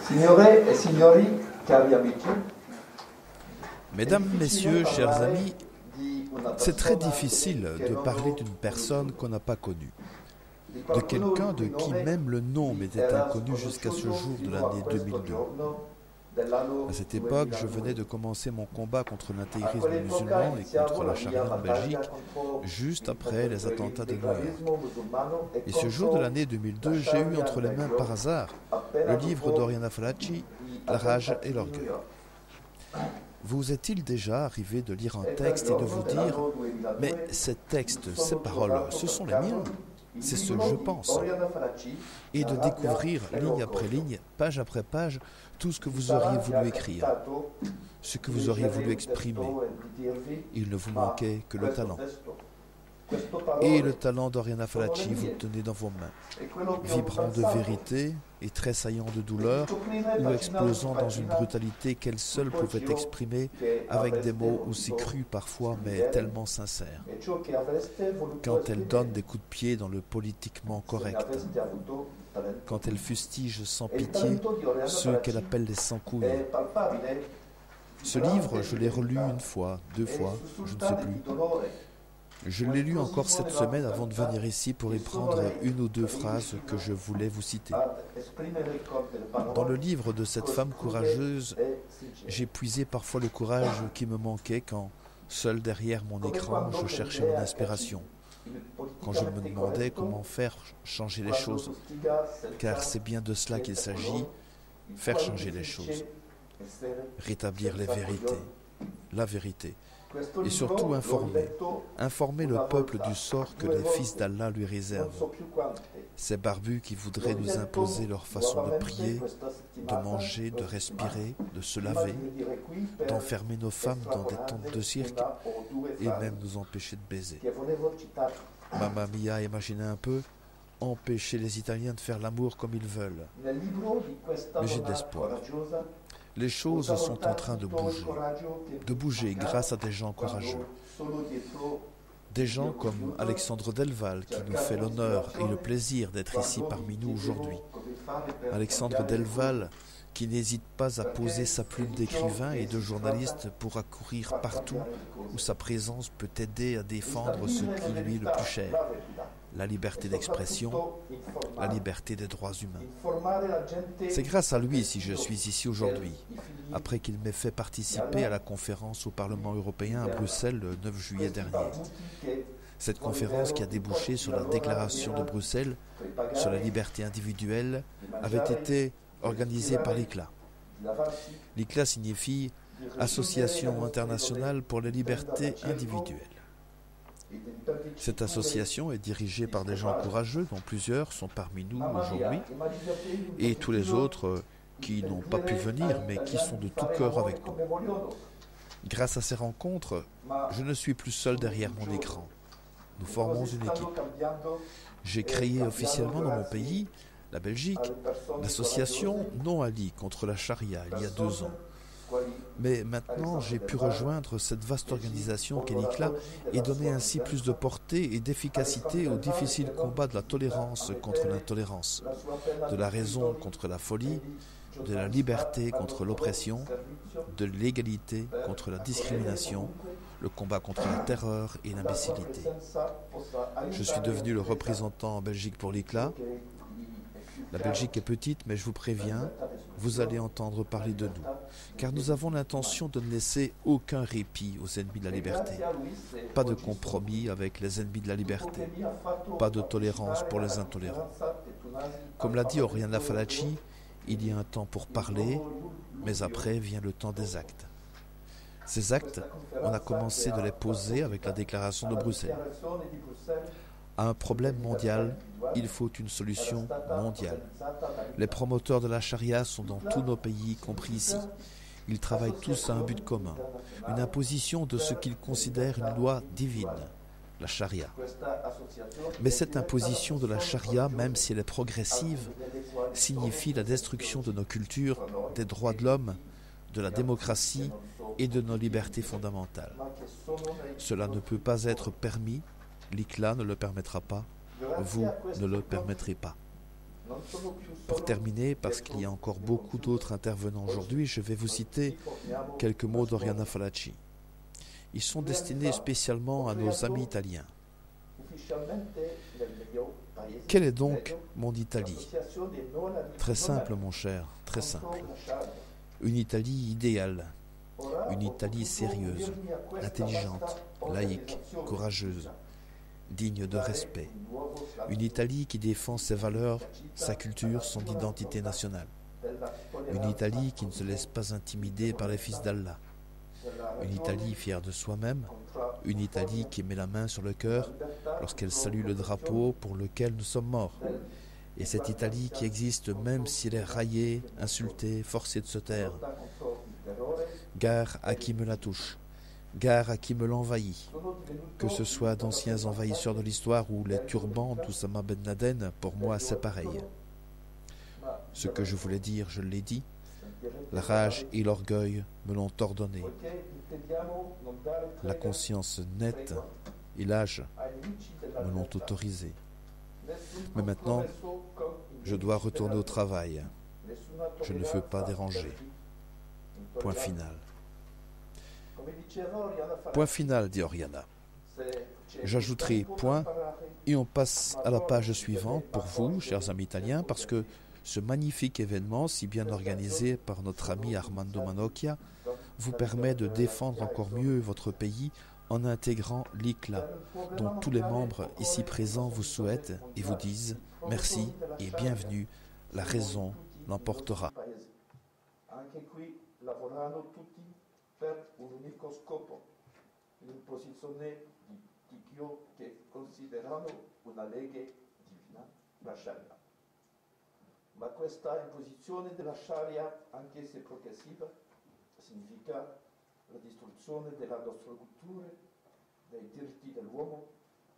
Signore e signori, cari amici, Mesdames, Messieurs, chers amis, c'est très difficile de parler d'une personne qu'on n'a pas connue, de quelqu'un de qui même le nom m'était inconnu jusqu'à ce jour de l'année 2002. À cette époque, je venais de commencer mon combat contre l'intégrisme musulman et contre la charia en Belgique, juste après les attentats de New York. Et ce jour de l'année 2002, j'ai eu entre les mains par hasard le livre d'Oriana Fallaci, La rage et l'orgueil. Vous est-il déjà arrivé de lire un texte et de vous dire « Mais ces textes, ces paroles, ce sont les miens, c'est ce que je pense » et de découvrir ligne après ligne, page après page, tout ce que vous auriez voulu écrire, ce que vous auriez voulu exprimer. Il ne vous manquait que le talent. Et le talent d'Oriana Fallaci, vous le tenez dans vos mains, vibrant de vérité et tressaillant de douleur, ou explosant dans une brutalité qu'elle seule pouvait exprimer avec des mots aussi crus parfois, mais tellement sincères. Quand elle donne des coups de pied dans le politiquement correct, quand elle fustige sans pitié ceux qu'elle appelle les sans-couilles. Ce livre, je l'ai relu une fois, deux fois, je ne sais plus. Je l'ai lu encore cette semaine avant de venir ici pour y prendre une ou deux phrases que je voulais vous citer. Dans le livre de cette femme courageuse, j'ai puisé parfois le courage qui me manquait quand, seul derrière mon écran, je cherchais mon inspiration. Quand je me demandais comment faire changer les choses, car c'est bien de cela qu'il s'agit, faire changer les choses, rétablir les vérités, la vérité. Et surtout informer le peuple du sort que les fils d'Allah lui réservent. Ces barbus qui voudraient nous imposer leur façon de prier, de manger, de respirer, de se laver, d'enfermer nos femmes dans des tentes de cirque et même nous empêcher de baiser. Mamma mia, imaginez un peu, empêcher les Italiens de faire l'amour comme ils veulent. Mais j'ai de l'espoir. Les choses sont en train de bouger grâce à des gens courageux. Des gens comme Alexandre Delval qui nous fait l'honneur et le plaisir d'être ici parmi nous aujourd'hui. Alexandre Delval qui n'hésite pas à poser sa plume d'écrivain et de journaliste pour accourir partout où sa présence peut aider à défendre ce qui lui est le plus cher. La liberté d'expression, la liberté des droits humains. C'est grâce à lui si je suis ici aujourd'hui, après qu'il m'ait fait participer à la conférence au Parlement européen à Bruxelles le 9 juillet dernier. Cette conférence qui a débouché sur la déclaration de Bruxelles sur la liberté individuelle avait été organisée par l'ICLA. L'ICLA signifie Association internationale pour les libertés individuelles. Cette association est dirigée par des gens courageux, dont plusieurs sont parmi nous aujourd'hui, et tous les autres qui n'ont pas pu venir, mais qui sont de tout cœur avec nous. Grâce à ces rencontres, je ne suis plus seul derrière mon écran. Nous formons une équipe. J'ai créé officiellement dans mon pays, la Belgique, l'association Non Ali contre la charia il y a 2 ans. Mais maintenant, j'ai pu rejoindre cette vaste organisation qu'est l'ICLA et donner ainsi plus de portée et d'efficacité au difficile combat de la tolérance contre l'intolérance, de la raison contre la folie, de la liberté contre l'oppression, de l'égalité contre la discrimination, le combat contre la terreur et l'imbécilité. Je suis devenu le représentant en Belgique pour l'ICLA. La Belgique est petite, mais je vous préviens, vous allez entendre parler de nous, car nous avons l'intention de ne laisser aucun répit aux ennemis de la liberté. Pas de compromis avec les ennemis de la liberté, pas de tolérance pour les intolérants. Comme l'a dit Oriana Fallaci, il y a un temps pour parler, mais après vient le temps des actes. Ces actes, on a commencé de les poser avec la déclaration de Bruxelles. À un problème mondial, il faut une solution mondiale. Les promoteurs de la charia sont dans tous nos pays, y compris ici. Ils travaillent tous à un but commun, une imposition de ce qu'ils considèrent une loi divine, la charia. Mais cette imposition de la charia, même si elle est progressive, signifie la destruction de nos cultures, des droits de l'homme, de la démocratie et de nos libertés fondamentales. Cela ne peut pas être permis. L'ICLA ne le permettra pas, vous ne le permettrez pas. Pour terminer, parce qu'il y a encore beaucoup d'autres intervenants aujourd'hui, je vais vous citer quelques mots d'Oriana Fallaci. Ils sont destinés spécialement à nos amis italiens. Quelle est donc mon Italie? Très simple, mon cher, très simple. Une Italie idéale, une Italie sérieuse, intelligente, laïque, courageuse, digne de respect. Une Italie qui défend ses valeurs, sa culture, son identité nationale. Une Italie qui ne se laisse pas intimider par les fils d'Allah. Une Italie fière de soi-même. Une Italie qui met la main sur le cœur lorsqu'elle salue le drapeau pour lequel nous sommes morts. Et cette Italie qui existe même si elle est raillée, insultée, forcée de se taire. Gare à qui me la touche. Gare à qui me l'envahit. Que ce soit d'anciens envahisseurs de l'histoire ou les turbans d'Oussama Ben Laden, pour moi c'est pareil. Ce que je voulais dire, je l'ai dit. La rage et l'orgueil me l'ont ordonné. La conscience nette et l'âge me l'ont autorisé. Mais maintenant, je dois retourner au travail. Je ne veux pas déranger. Point final. Point final, dit Oriana. J'ajouterai point et on passe à la page suivante pour vous, chers amis italiens, parce que ce magnifique événement, si bien organisé par notre ami Armando Manocchia, vous permet de défendre encore mieux votre pays en intégrant l'ICLA, dont tous les membres ici présents vous souhaitent et vous disent merci et bienvenue, la raison l'emportera. Per un unico scopo, l'imposizione di Dio che considerano una legge divina, la Sharia. Ma questa imposizione della Sharia, anche se progressiva, significa la distruzione della nostra cultura, dei diritti dell'uomo,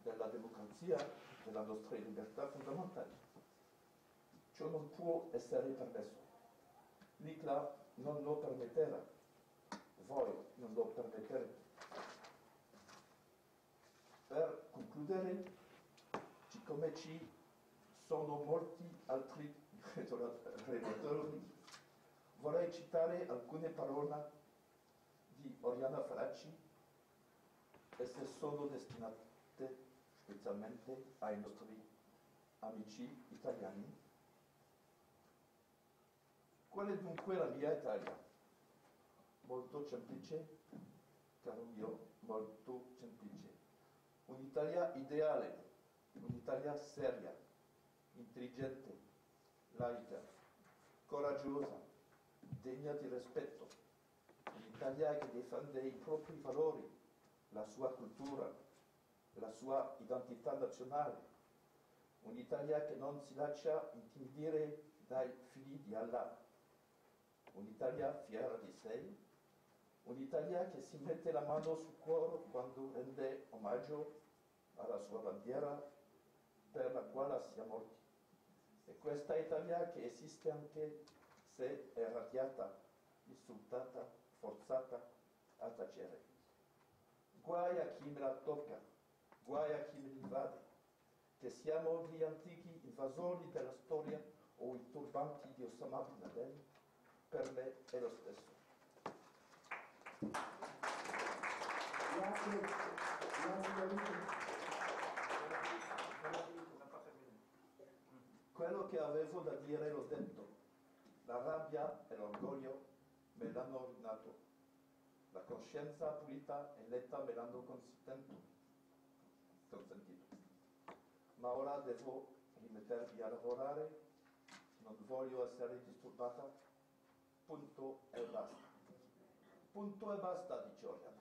della democrazia, della nostra libertà fondamentale. Ciò non può essere permesso. L'ICLA non lo permetterà. Voi non lo permetterete. Per concludere, siccome ci sono molti altri relatori, vorrei citare alcune parole di Oriana Fallaci, esse sono destinate specialmente ai nostri amici italiani. Qual è dunque la mia Italia? Molto semplice, caro mio, molto semplice. Un'Italia ideale, un'Italia seria, intelligente, laica, coraggiosa, degna di rispetto. Un'Italia che difende i propri valori, la sua cultura, la sua identità nazionale. Un'Italia che non si lascia intimidire dai figli di Allah. Un'Italia fiera di sé. Un'Italia che si mette la mano sul cuore quando rende omaggio alla sua bandiera per la quale sia morti. E questa Italia che esiste anche se è radiata, insultata, forzata a tacere. Guai a chi me la tocca, guai a chi me l'invade, che siamo gli antichi invasori della storia o i turbanti di Osama Bin Laden, per me è lo stesso. Grazie. Quello che avevo da dire l'ho detto. La rabbia e l'orgoglio me l'hanno rovinato. La coscienza pulita e letta me l'hanno consentito. Ma ora devo rimettermi a lavorare, non voglio essere disturbata. Punto e basta. Punto e basta, dice Oriana.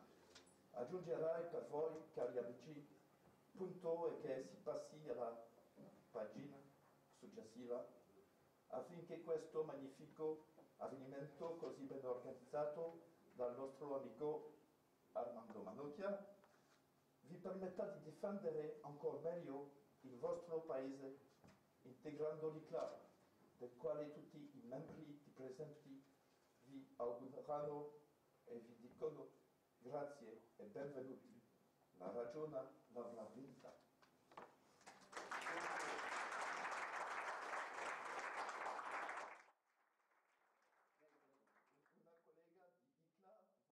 Aggiungerai per voi, cari amici, punto e che si passi alla pagina successiva affinché questo magnifico avvenimento così ben organizzato dal nostro amico Armando Manocchia vi permetta di difendere ancora meglio il vostro paese integrando l'ICLA, del quale tutti i membri presenti vi augurano e vi dicono grazie e benvenuti. La ragione l'avrà vinta.